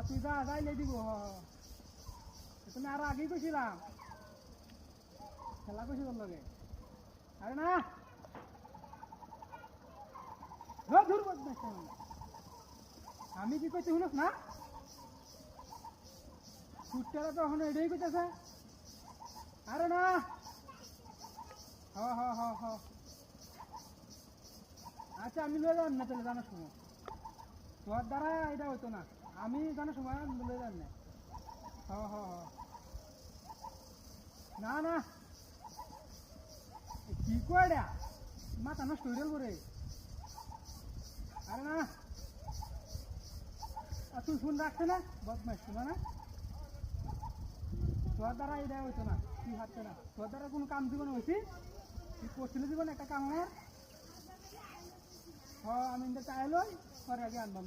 তুই যা যাইলে দিব তুমি আরো আগেই কইছিলাম খেলা কইছি তোর লগে আরে না ধর আমি কি কইতে শুনস না ফুটটা তো এখন এটাই কইতেছে আরে না আচ্ছা আমি লয়ে যান না তাহলে জানার সময় তোর দ্বারা এটা হইতো না আমি জানার সময় লয়ে যান না না না কি কয়টা মাথা নষ্ট হয়ে গেল রে আরে না তুই ফোন রাখছে না বদমাইশ শোনা না তোর দ্বারা এটা হইতো না তুই হাঁটছে না তোর দ্বারা কোনো কাম জীবনে হয়েছি তুই করছিল জীবন একটা কাম আমার আমি চাইলই পরে আগে আনবাম